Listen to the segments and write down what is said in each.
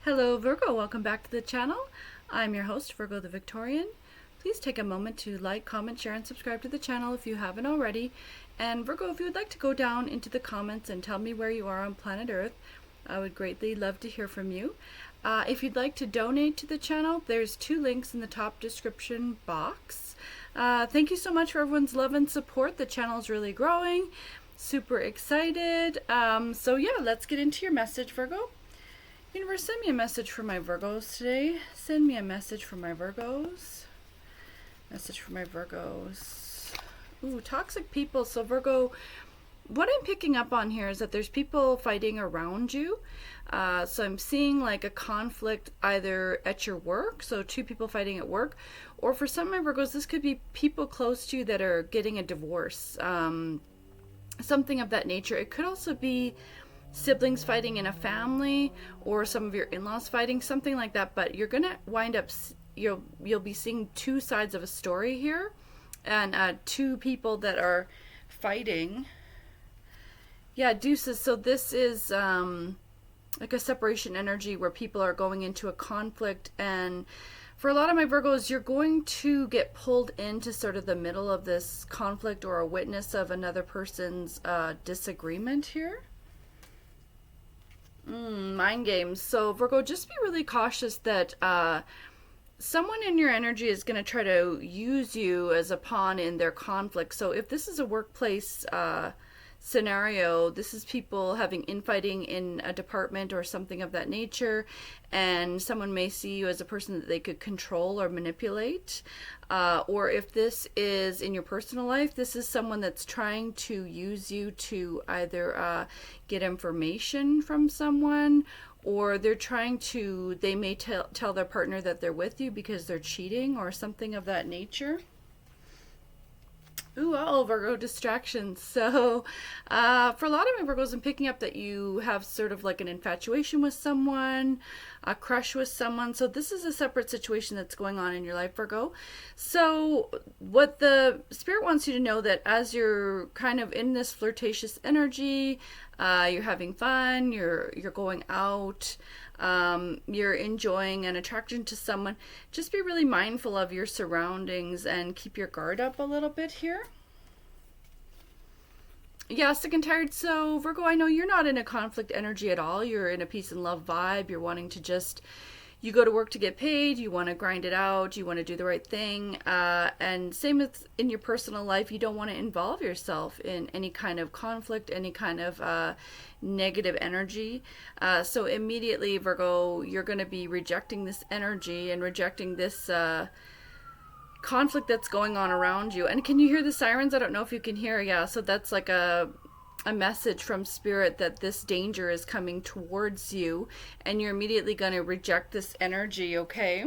Hello Virgo, welcome back to the channel. I'm your host, Virgo the Victorian. Please take a moment to like, comment, share, and subscribe to the channel if you haven't already. And Virgo, if you would like to go down into the comments and tell me where you are on planet Earth, I would greatly love to hear from you. If you'd like to donate to the channel, there's 2 links in the top description box. Thank you so much for everyone's love and support. The channel is really growing. Super excited. So yeah, let's get into your message, Virgo. Universe, send me a message for my Virgos today. Send me a message for my Virgos. Message for my Virgos. Ooh, toxic people. So Virgo, what I'm picking up on here is that there's people fighting around you. So I'm seeing like a conflict either at your work, so 2 people fighting at work, or for some of my Virgos, this could be people close to you that are getting a divorce. Something of that nature. It could also be siblings fighting in a family, or some of your in-laws fighting, something like that. But you're gonna wind up, you'll be seeing 2 sides of a story here, and 2 people that are fighting. Yeah, deuces. So this is like a separation energy where people are going into a conflict, and for a lot of my Virgos, you're going to get pulled into sort of the middle of this conflict or a witness of another person's disagreement here. Mind games. So Virgo, just be really cautious that someone in your energy is going to try to use you as a pawn in their conflict. So if this is a workplace scenario, this is people having infighting in a department or something of that nature, and someone may see you as a person that they could control or manipulate. Or if this is in your personal life, this is someone that's trying to use you to either get information from someone, or they're trying to, they may tell their partner that they're with you because they're cheating or something of that nature. Ooh, Virgo, distractions. So for a lot of my Virgos, I'm picking up that you have sort of like an infatuation with someone, a crush with someone. So this is a separate situation that's going on in your life, Virgo. So what the Spirit wants you to know, that as you're kind of in this flirtatious energy, you're having fun, you're going out, you're enjoying an attraction to someone, just be really mindful of your surroundings and keep your guard up a little bit here. Yeah, sick and tired. So Virgo, I know you're not in a conflict energy at all. You're in a peace and love vibe. You're wanting to just, you go to work to get paid, you want to grind it out, you want to do the right thing, and same as in your personal life, you don't want to involve yourself in any kind of conflict, any kind of negative energy. So immediately, Virgo, you're going to be rejecting this energy and rejecting this conflict that's going on around you. And can you hear the sirens? I don't know if you can hear. Yeah, so that's like a message from Spirit that this danger is coming towards you, and you're immediately going to reject this energy, okay?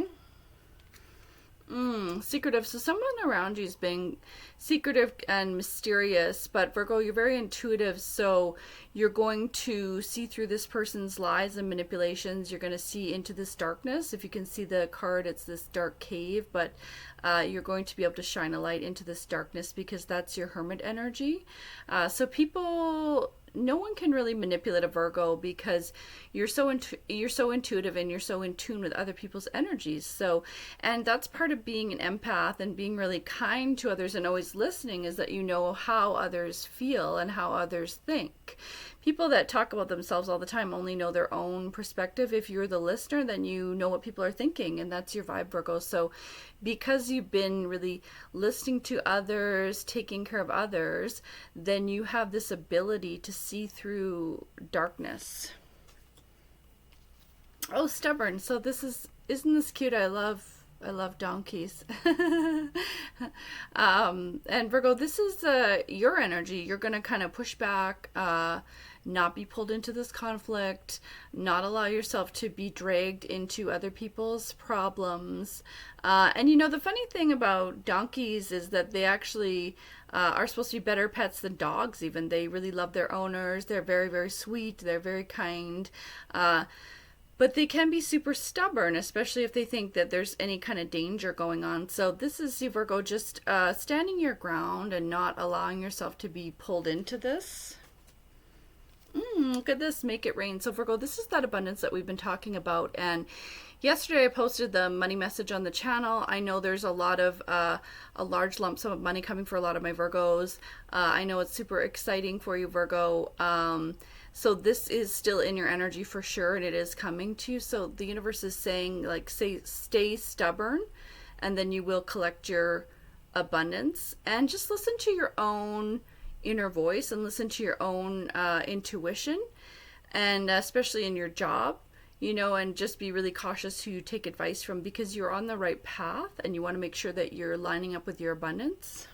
Secretive. So someone around you is being secretive and mysterious, but Virgo, you're very intuitive, so you're going to see through this person's lies and manipulations. You're going to see into this darkness. If you can see the card, it's this dark cave, but you're going to be able to shine a light into this darkness because that's your Hermit energy. So people, no one can really manipulate a Virgo because you're so intuitive, and you're so in tune with other people's energies. So, and that's part of being an empath and being really kind to others and always listening, is that you know how others feel and how others think. People that talk about themselves all the time only know their own perspective. If you're the listener, then you know what people are thinking, and that's your vibe, Virgo. So because you've been really listening to others, taking care of others, then you have this ability to see through darkness. Oh, stubborn. So this is, isn't this cute? I love donkeys. And Virgo, this is your energy. You're going to kind of push back, not be pulled into this conflict, not allow yourself to be dragged into other people's problems. And you know, the funny thing about donkeys is that they actually are supposed to be better pets than dogs even. They really love their owners. They're very, very sweet. They're very kind. But they can be super stubborn, especially if they think that there's any kind of danger going on. So this is you, Virgo, just standing your ground and not allowing yourself to be pulled into this. Look at this, make it rain. So Virgo, this is that abundance that we've been talking about. And yesterday I posted the money message on the channel. I know there's a lot of a large lump sum of money coming for a lot of my Virgos. I know it's super exciting for you, Virgo. So this is still in your energy for sure, and it is coming to you. So the universe is saying, like, stay stubborn, and then you will collect your abundance. And just listen to your own inner voice and listen to your own intuition, and especially in your job, and just be really cautious who you take advice from, because you're on the right path and you want to make sure that you're lining up with your abundance.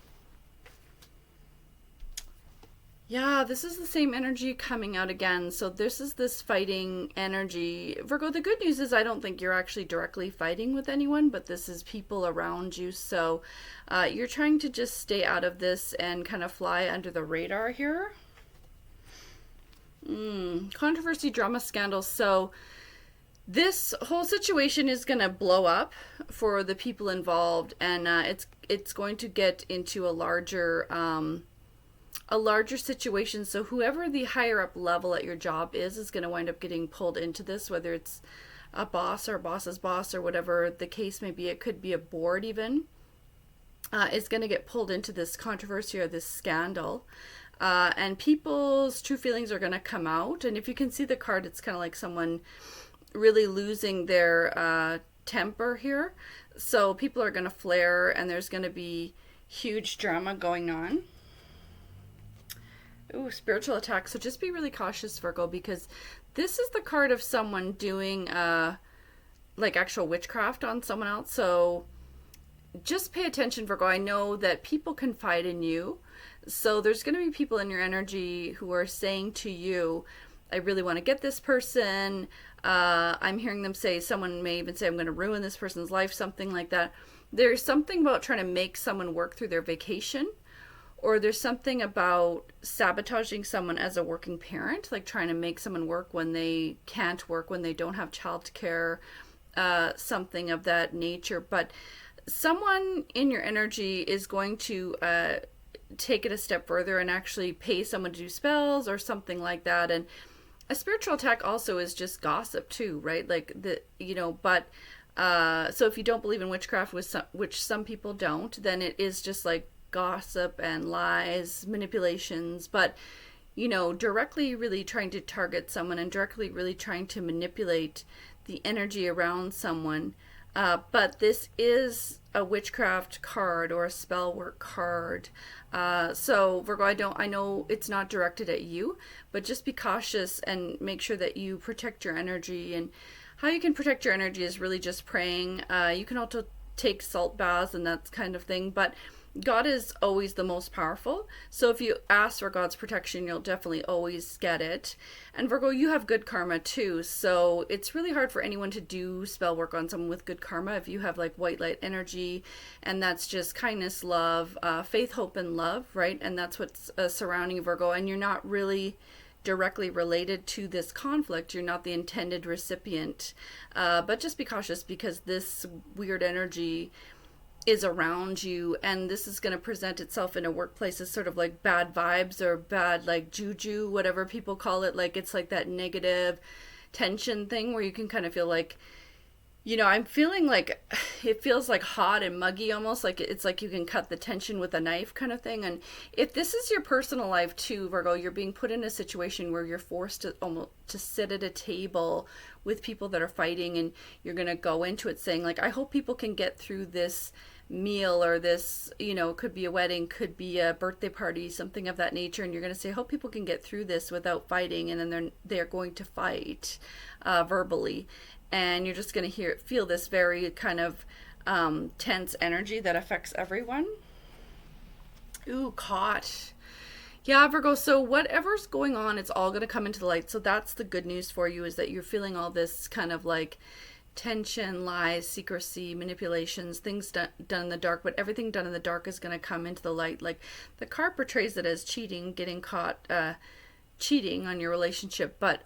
Yeah, this is the same energy coming out again. So this is this fighting energy. Virgo, the good news is I don't think you're actually directly fighting with anyone, but this is people around you. So you're trying to just stay out of this and kind of fly under the radar here. Controversy, drama, scandal. So this whole situation is going to blow up for the people involved, and it's going to get into a larger situation. So whoever the higher up level at your job is going to wind up getting pulled into this, whether it's a boss or a boss's boss or whatever the case may be. It could be a board even, is going to get pulled into this controversy or this scandal. And people's true feelings are going to come out. And if you can see the card, it's kind of like someone really losing their temper here. So people are going to flare, and there's going to be huge drama going on. Ooh, spiritual attack. So just be really cautious, Virgo, because this is the card of someone doing like actual witchcraft on someone else. So just pay attention, Virgo. I know that people confide in you. So there's going to be people in your energy who are saying to you, I really want to get this person. I'm hearing them say, someone may even say, I'm going to ruin this person's life, something like that. There's something about trying to make someone work through their vacation. Or there's something about sabotaging someone as a working parent, like trying to make someone work when they can't work, when they don't have childcare, something of that nature. But someone in your energy is going to take it a step further and actually pay someone to do spells or something like that. And a spiritual attack also is just gossip too, right? Like but so if you don't believe in witchcraft, which some people don't, then it is just like gossip and lies, manipulations, but directly really trying to target someone and directly really trying to manipulate the energy around someone. But this is a witchcraft card or a spell work card. So Virgo, I know it's not directed at you, but just be cautious and make sure that you protect your energy. And how you can protect your energy is really just praying. You can also take salt baths and that kind of thing, but God is always the most powerful. So if you ask for God's protection, you'll definitely always get it. And Virgo, you have good karma too. So it's really hard for anyone to do spell work on someone with good karma if you have like white light energy, and that's just kindness, love, faith, hope, and love, right? And that's what's surrounding you, Virgo. And you're not really directly related to this conflict. You're not the intended recipient. But just be cautious, because this weird energy is around you, and this is going to present itself in a workplace as sort of like bad vibes or bad like juju, whatever people call it. Like it's like that negative tension thing where you can kind of feel like, I'm feeling like it feels like hot and muggy, almost like it's like you can cut the tension with a knife kind of thing. And if this is your personal life too, Virgo, you're being put in a situation where you're forced to almost to sit at a table with people that are fighting, and you're going to go into it saying like, I hope people can get through this meal, or this, could be a wedding, could be a birthday party, something of that nature. And you're going to say, I hope people can get through this without fighting. And then they're going to fight verbally. And you're just going to feel this very kind of tense energy that affects everyone. Ooh, caught. Yeah, Virgo, so whatever's going on, it's all going to come into the light. So that's the good news for you, is that you're feeling all this kind of like tension, lies, secrecy, manipulations, things done in the dark, but everything done in the dark is going to come into the light. Like the card portrays it as cheating, getting caught cheating on your relationship, but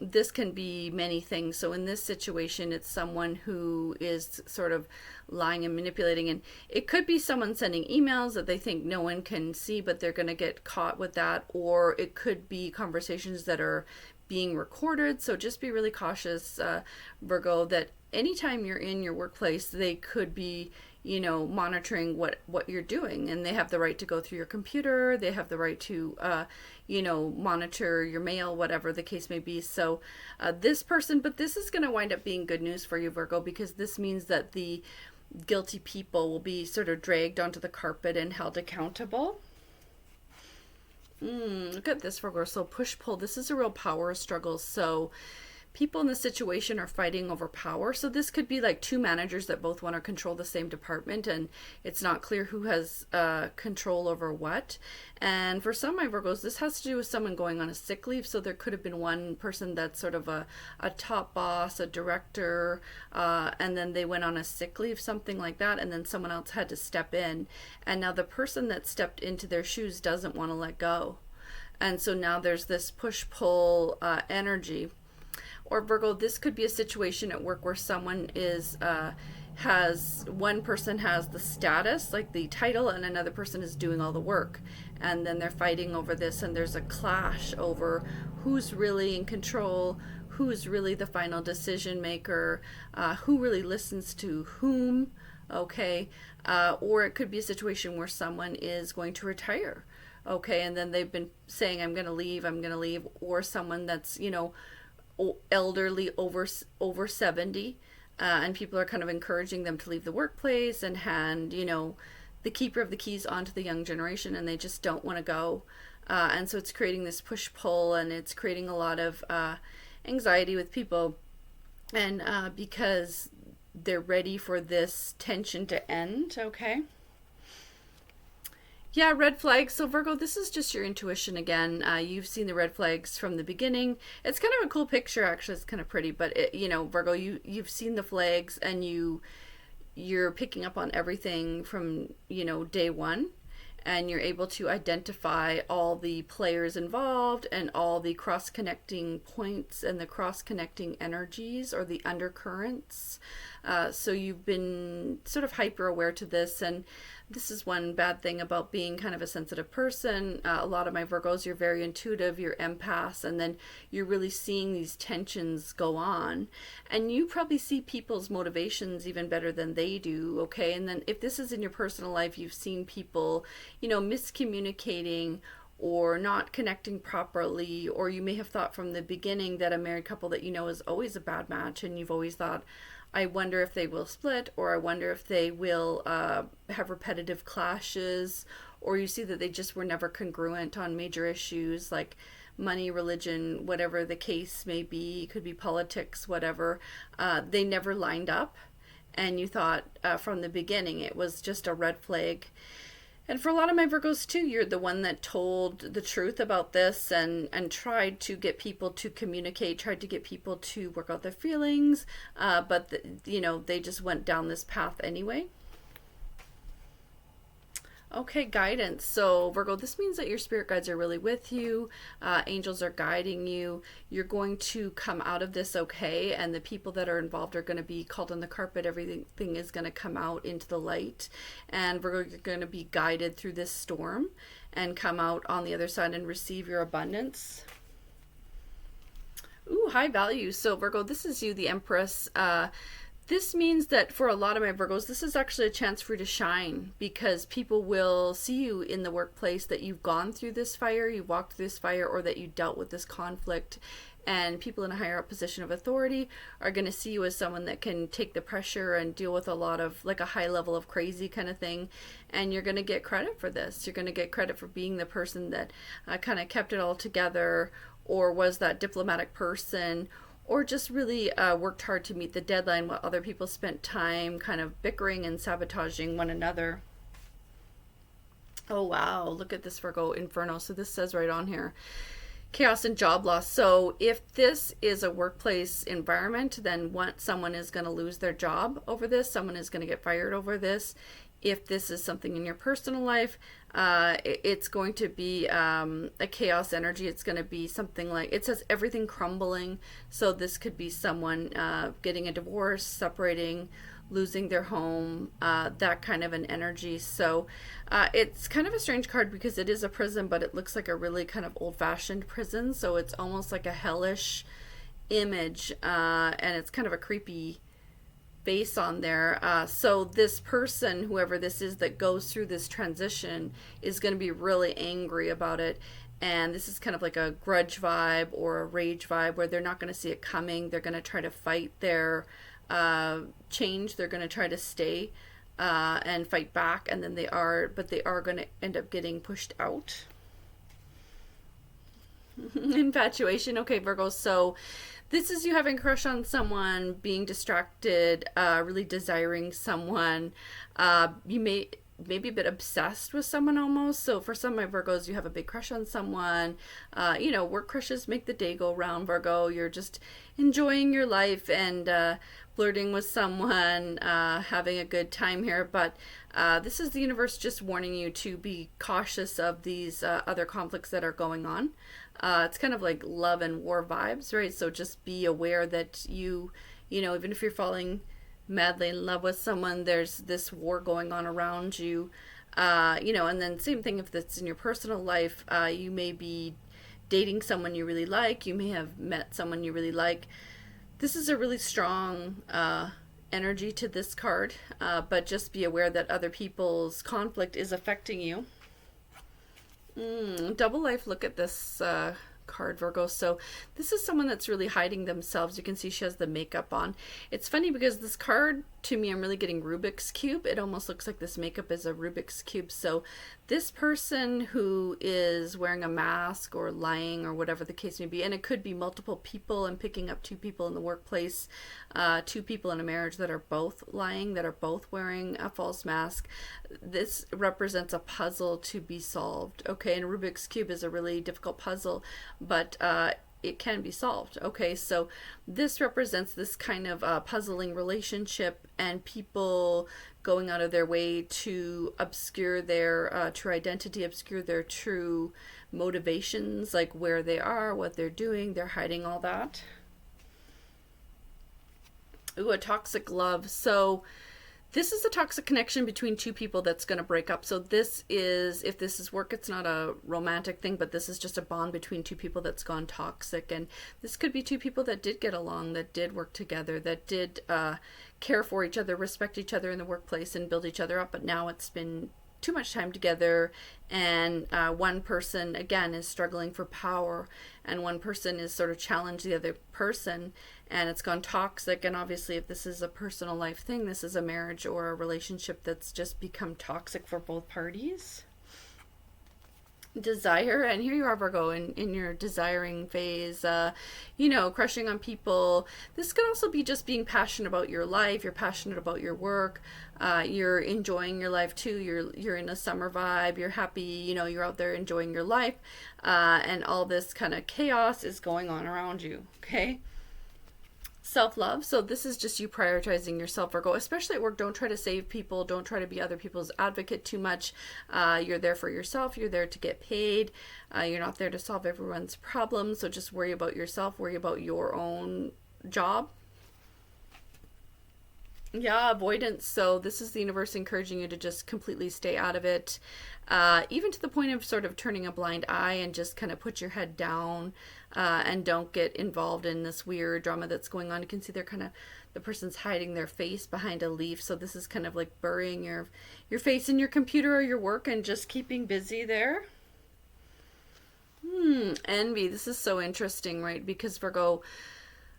this can be many things. So in this situation, it's someone who is sort of lying and manipulating, and it could be someone sending emails that they think no one can see, but they're going to get caught with that. Or it could be conversations that are being recorded. So just be really cautious, Virgo, that anytime you're in your workplace, they could be, monitoring what you're doing, and they have the right to go through your computer. They have the right to monitor your mail, whatever the case may be. So this person, but this is going to wind up being good news for you, Virgo, because this means that the guilty people will be sort of dragged onto the carpet and held accountable. Look at this, Virgo. So push pull, this is a real power struggle. So people in this situation are fighting over power. So this could be like two managers that both want to control the same department, and it's not clear who has control over what. And for some of my Virgos, this has to do with someone going on a sick leave. So there could have been one person that's sort of a top boss, a director, and then they went on a sick leave, something like that, and then someone else had to step in. And now the person that stepped into their shoes doesn't want to let go. And so now there's this push-pull energy. Or Virgo, this could be a situation at work where someone is one person has the status, like the title, and another person is doing all the work. And then they're fighting over this, and there's a clash over who's really in control, who's really the final decision maker, who really listens to whom, okay? Or it could be a situation where someone is going to retire, okay? And then they've been saying, I'm going to leave, or someone that's, elderly, over 70, and people are kind of encouraging them to leave the workplace and hand the keeper of the keys onto the young generation, and they just don't want to go, and so it's creating this push pull, and it's creating a lot of anxiety with people, and because they're ready for this tension to end. Okay. Yeah, red flags. So Virgo, this is just your intuition again. You've seen the red flags from the beginning. It's kind of a cool picture, actually. It's kind of pretty, but Virgo, you've seen the flags, and you're picking up on everything from day one, and you're able to identify all the players involved and all the cross-connecting points and the cross-connecting energies or the undercurrents. So you've been sort of hyper aware to this, and this is one bad thing about being kind of a sensitive person. A lot of my Virgos, you're very intuitive, you're empaths, and then you're really seeing these tensions go on. And you probably see people's motivations even better than they do, okay? And then if this is in your personal life, you've seen people, miscommunicating or not connecting properly, or you may have thought from the beginning that a married couple that is always a bad match, and you've always thought, I wonder if they will split, or I wonder if they will have repetitive clashes, or you see that they just were never congruent on major issues like money, religion, whatever the case may be. It could be politics, whatever. They never lined up, and you thought from the beginning it was just a red flag. And for a lot of my Virgos too, you're the one that told the truth about this and tried to get people to communicate, tried to get people to work out their feelings, but they just went down this path anyway. Okay, guidance. So Virgo, this means that your spirit guides are really with you. Angels are guiding you. You're going to come out of this okay, and the people that are involved are going to be called on the carpet. Everything is going to come out into the light. And Virgo, you're going to be guided through this storm and come out on the other side and receive your abundance. Ooh, high value. So Virgo, this is you, the Empress. This means that for a lot of my Virgos, this is actually a chance for you to shine, because people will see you in the workplace that you've gone through this fire, you've walked through this fire, or that you dealt with this conflict. And people in a higher up position of authority are going to see you as someone that can take the pressure and deal with a lot of, like, a high level of crazy kind of thing. And you're going to get credit for this. You're going to get credit for being the person that kind of kept it all together, or was that diplomatic person, or just really worked hard to meet the deadline while other people spent time kind of bickering and sabotaging one another. Oh, wow. Look at this, Virgo Inferno. So this says right on here, chaos and job loss. So if this is a workplace environment, then someone is going to lose their job over this. Someone is going to get fired over this. If this is something in your personal life, it's going to be a chaos energy. It's going to be something like, it says everything crumbling. So this could be someone getting a divorce, separating, losing their home, that kind of an energy. So it's kind of a strange card because it is a prison, but it looks like a really kind of old-fashioned prison. So it's almost like a hellish image, and it's kind of a creepy face on there. So this person, whoever this is that goes through this transition, is going to be really angry about it. And this is kind of like a grudge vibe or a rage vibe where they're not going to see it coming. They're going to try to fight their change. They're going to try to stay and fight back. And then they are going to end up getting pushed out. Infatuation. Okay, Virgo. So this is you having a crush on someone, being distracted, really desiring someone. You may be a bit obsessed with someone almost. So for some of my Virgos, you have a big crush on someone. Work crushes make the day go round, Virgo. You're just enjoying your life and flirting with someone, having a good time here. But this is the universe just warning you to be cautious of these other conflicts that are going on. It's kind of like love and war vibes, right? So just be aware that even if you're falling madly in love with someone, there's this war going on around you. And then same thing if that's in your personal life. You may be dating someone you really like. You may have met someone you really like. This is a really strong energy to this card, but just be aware that other people's conflict is affecting you. Double life, look at this card, Virgo. So this is someone that's really hiding themselves. You can see she has the makeup on. It's funny because this card, to me, I'm really getting Rubik's Cube. It almost looks like this makeup is a Rubik's Cube. So this person who is wearing a mask or lying or whatever the case may be, and it could be multiple people. I'm picking up 2 people in the workplace, 2 people in a marriage that are both lying, that are both wearing a false mask. This represents a puzzle to be solved. Okay, and Rubik's Cube is a really difficult puzzle, but it can be solved. Okay, so this represents this kind of puzzling relationship and people going out of their way to obscure their true identity, obscure their true motivations, like where they are, what they're doing. They're hiding all that. Ooh, a toxic love. So this is a toxic connection between 2 people that's going to break up. So this is, if this is work, it's not a romantic thing, but this is just a bond between 2 people that's gone toxic. And this could be 2 people that did get along, that did work together, that did care for each other, respect each other in the workplace and build each other up. But now it's been too much time together, and one person again is struggling for power, and one person is sort of challenged the other person, and it's gone toxic. And obviously if this is a personal life thing, this is a marriage or a relationship that's just become toxic for both parties. Desire, and here you are, Virgo, in your desiring phase, crushing on people. This could also be just being passionate about your life. You're passionate about your work. You're enjoying your life too. You're in a summer vibe. You're happy. You're out there enjoying your life, and all this kind of chaos is going on around you. Okay. Self-love. So this is just you prioritizing yourself, Virgo, especially at work. Don't try to save people. Don't try to be other people's advocate too much. You're there for yourself. You're there to get paid. You're not there to solve everyone's problems. So just worry about yourself. Worry about your own job. Yeah, avoidance. So this is the universe encouraging you to just completely stay out of it, even to the point of sort of turning a blind eye and just kind of put your head down, and don't get involved in this weird drama that's going on. You can see the person's hiding their face behind a leaf. So this is kind of like burying your face in your computer or your work and just keeping busy there. Envy. This is so interesting, right? Because Virgo,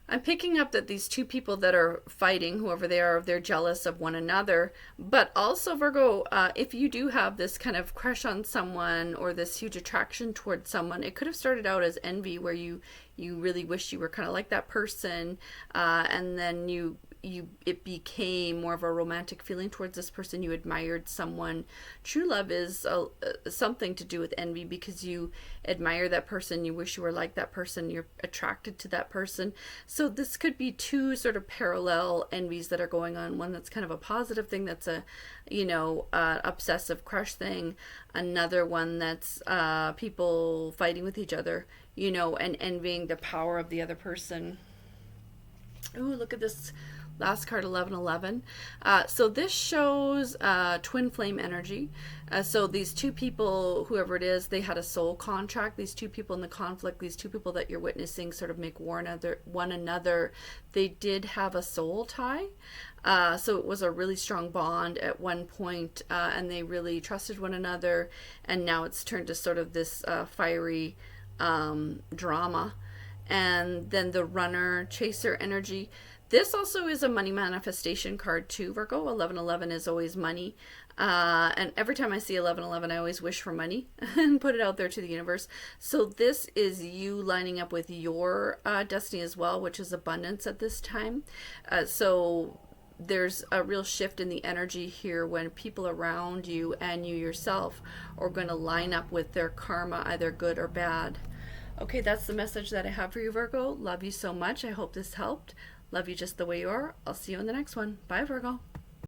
I'm picking up that these 2 people that are fighting, whoever they are, they're jealous of one another. But also, Virgo, if you do have this kind of crush on someone or this huge attraction towards someone, it could have started out as envy, where you you really wish you were kind of like that person, and then it became more of a romantic feeling towards this person. You admired someone. True love is something to do with envy, because you admire that person, you wish you were like that person, you're attracted to that person. So this could be two sort of parallel envies that are going on. One that's kind of a positive thing, that's a obsessive crush thing. Another one that's people fighting with each other, and envying the power of the other person. Ooh, look at this last card, 1111. So this shows twin flame energy. So these two people, whoever it is, they had a soul contract. These two people in the conflict, these two people that you're witnessing sort of make one another, they did have a soul tie. So it was a really strong bond at one point, and they really trusted one another. And now it's turned to sort of this fiery drama. And then the runner chaser energy. This also is a money manifestation card too, Virgo. 1111 is always money. And every time I see 1111, I always wish for money and put it out there to the universe. So this is you lining up with your destiny as well, which is abundance at this time. So there's a real shift in the energy here when people around you and you yourself are going to line up with their karma, either good or bad. Okay, that's the message that I have for you, Virgo. Love you so much. I hope this helped. Love you just the way you are. I'll see you in the next one. Bye, Virgo.